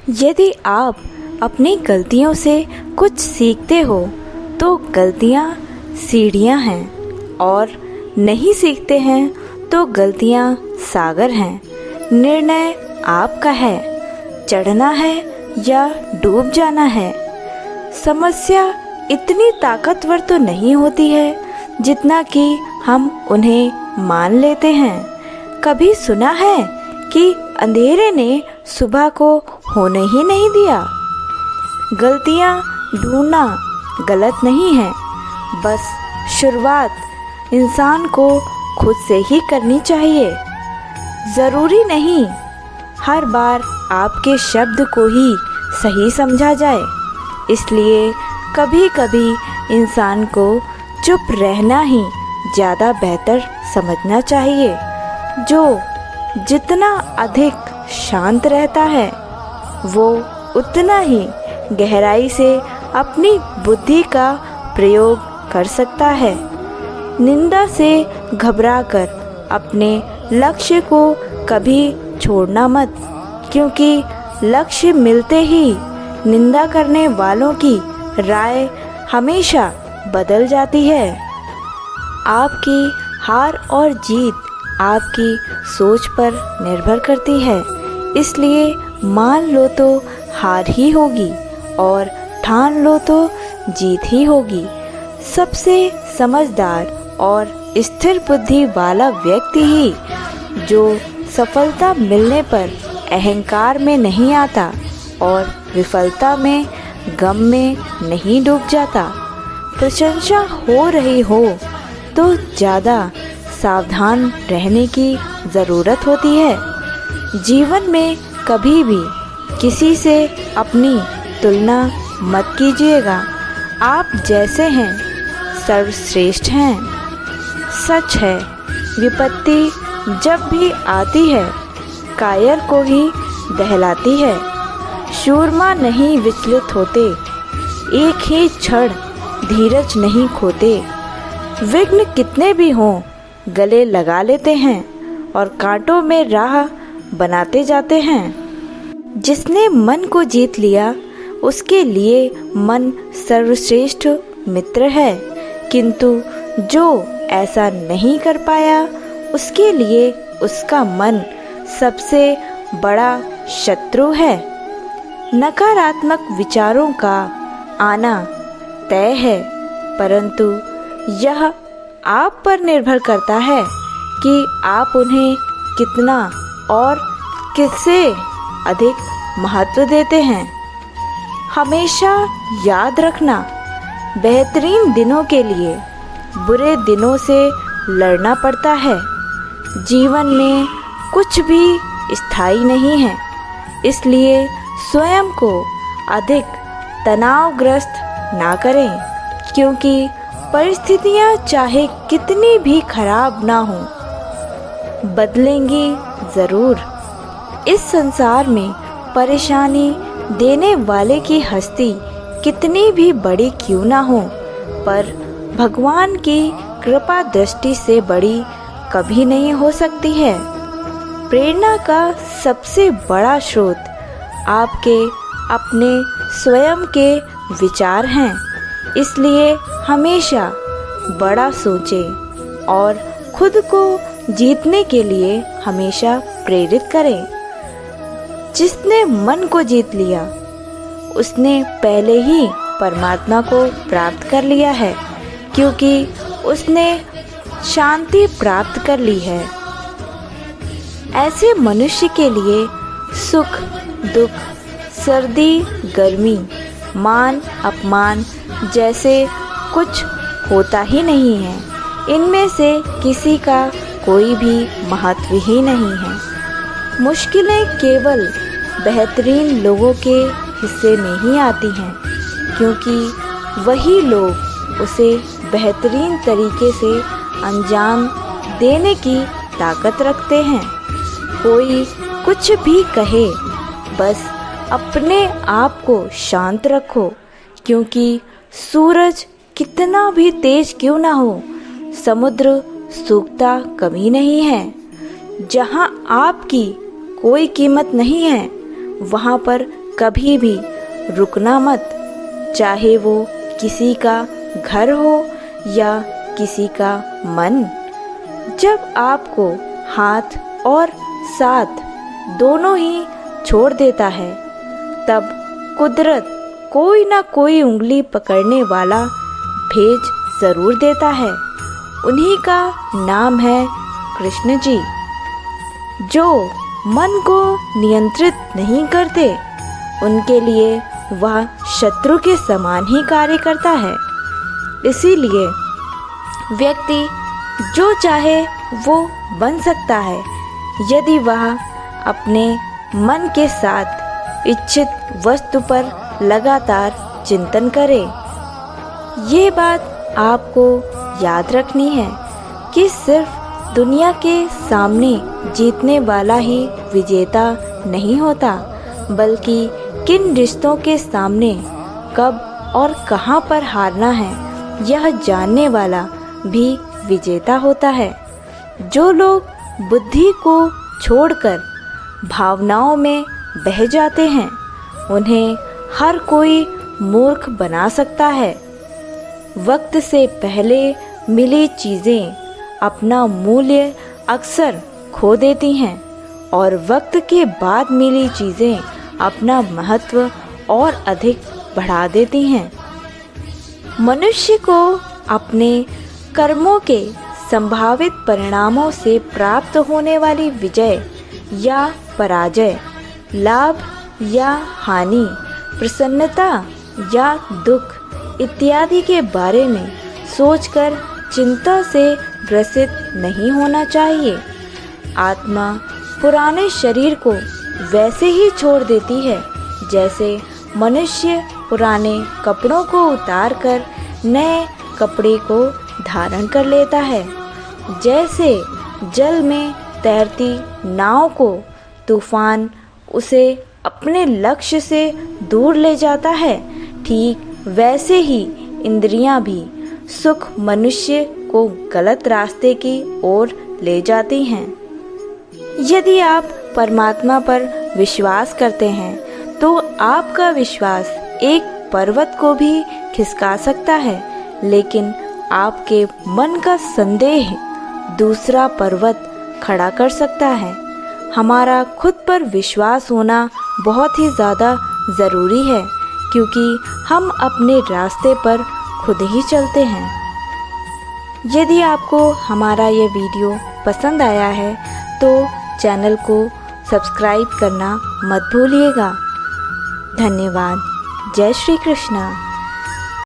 यदि आप अपनी गलतियों से कुछ सीखते हो तो गलतियाँ सीढ़ियाँ हैं, और नहीं सीखते हैं तो गलतियाँ सागर हैं। निर्णय आपका है, चढ़ना है या डूब जाना है। समस्या इतनी ताकतवर तो नहीं होती है जितना कि हम उन्हें मान लेते हैं। कभी सुना है कि अंधेरे ने सुबह को होने ही नहीं दिया। गलतियाँ ढूंढना गलत नहीं है, बस शुरुआत इंसान को खुद से ही करनी चाहिए। ज़रूरी नहीं हर बार आपके शब्द को ही सही समझा जाए, इसलिए कभी कभी इंसान को चुप रहना ही ज़्यादा बेहतर समझना चाहिए। जो जितना अधिक शांत रहता है वो उतना ही गहराई से अपनी बुद्धि का प्रयोग कर सकता है। निंदा से घबराकर अपने लक्ष्य को कभी छोड़ना मत, क्योंकि लक्ष्य मिलते ही निंदा करने वालों की राय हमेशा बदल जाती है। आपकी हार और जीत आपकी सोच पर निर्भर करती है, इसलिए मान लो तो हार ही होगी और ठान लो तो जीत ही होगी। सबसे समझदार और स्थिर बुद्धि वाला व्यक्ति ही जो सफलता मिलने पर अहंकार में नहीं आता और विफलता में गम में नहीं डूब जाता। प्रशंसा हो रही हो तो ज़्यादा सावधान रहने की ज़रूरत होती है। जीवन में कभी भी किसी से अपनी तुलना मत कीजिएगा। आप जैसे हैं सर्वश्रेष्ठ हैं। सच है, विपत्ति जब भी आती है कायर को ही दहलाती है। शूरमा नहीं विचलित होते, एक ही क्षण धीरज नहीं खोते। विघ्न कितने भी हों गले लगा लेते हैं और कांटों में राह बनाते जाते हैं। जिसने मन को जीत लिया उसके लिए मन सर्वश्रेष्ठ मित्र है, किंतु जो ऐसा नहीं कर पाया उसके लिए उसका मन सबसे बड़ा शत्रु है। नकारात्मक विचारों का आना तय है, परंतु यह आप पर निर्भर करता है कि आप उन्हें कितना और किससे अधिक महत्व देते हैं। हमेशा याद रखना, बेहतरीन दिनों के लिए बुरे दिनों से लड़ना पड़ता है। जीवन में कुछ भी स्थायी नहीं है, इसलिए स्वयं को अधिक तनावग्रस्त ना करें, क्योंकि परिस्थितियां चाहे कितनी भी खराब ना हो बदलेंगी ज़रूर। इस संसार में परेशानी देने वाले की हस्ती कितनी भी बड़ी क्यों ना हो, पर भगवान की कृपा दृष्टि से बड़ी कभी नहीं हो सकती है। प्रेरणा का सबसे बड़ा स्रोत आपके अपने स्वयं के विचार हैं, इसलिए हमेशा बड़ा सोचें और खुद को जीतने के लिए हमेशा प्रेरित करें। जिसने मन को जीत लिया उसने पहले ही परमात्मा को प्राप्त कर लिया है, क्योंकि उसने शांति प्राप्त कर ली है। ऐसे मनुष्य के लिए सुख दुख, सर्दी गर्मी, मान अपमान जैसे कुछ होता ही नहीं है। इनमें से किसी का कोई भी महत्व ही नहीं है। मुश्किलें केवल बेहतरीन लोगों के हिस्से में ही आती हैं, क्योंकि वही लोग उसे बेहतरीन तरीके से अंजाम देने की ताकत रखते हैं। कोई कुछ भी कहे, बस अपने आप को शांत रखो, क्योंकि सूरज कितना भी तेज क्यों ना हो, समुद्र सूखता कभी नहीं है। जहाँ आपकी कोई कीमत नहीं है, वहाँ पर कभी भी रुकना मत, चाहे वो किसी का घर हो या किसी का मन। जब आपको हाथ और साथ दोनों ही छोड़ देता है, तब कुदरत कोई ना कोई उंगली पकड़ने वाला भेज ज़रूर देता है। उन्हीं का नाम है कृष्ण जी, जो मन को नियंत्रित नहीं करते। उनके लिए वह शत्रु के समान ही कार्य करता है। इसीलिए व्यक्ति जो चाहे वो बन सकता है, यदि वह अपने मन के साथ इच्छित वस्तु पर लगातार चिंतन करे। ये बात आपको याद रखनी है कि सिर्फ दुनिया के सामने जीतने वाला ही विजेता नहीं होता, बल्कि किन रिश्तों के सामने कब और कहां पर हारना है, यह जानने वाला भी विजेता होता है। जो लोग बुद्धि को छोड़कर भावनाओं में बह जाते हैं, उन्हें हर कोई मूर्ख बना सकता है। वक्त से पहले मिली चीज़ें अपना मूल्य अक्सर खो देती हैं और वक्त के बाद मिली चीज़ें अपना महत्व और अधिक बढ़ा देती हैं। मनुष्य को अपने कर्मों के संभावित परिणामों से प्राप्त होने वाली विजय या पराजय, लाभ या हानि, प्रसन्नता या दुख इत्यादि के बारे में सोचकर चिंता से ग्रसित नहीं होना चाहिए। आत्मा पुराने शरीर को वैसे ही छोड़ देती है जैसे मनुष्य पुराने कपड़ों को उतारकर नए कपड़े को धारण कर लेता है। जैसे जल में तैरती नाव को तूफान उसे अपने लक्ष्य से दूर ले जाता है, ठीक वैसे ही इंद्रियां भी सुख मनुष्य को गलत रास्ते की ओर ले जाती हैं। यदि आप परमात्मा पर विश्वास करते हैं, तो आपका विश्वास एक पर्वत को भी खिसका सकता है, लेकिन आपके मन का संदेह दूसरा पर्वत खड़ा कर सकता है। हमारा खुद पर विश्वास होना बहुत ही ज़्यादा ज़रूरी है, क्योंकि हम अपने रास्ते पर खुद ही चलते हैं। यदि आपको हमारा ये वीडियो पसंद आया है, तो चैनल को सब्सक्राइब करना मत भूलिएगा। धन्यवाद। जय श्री कृष्ण।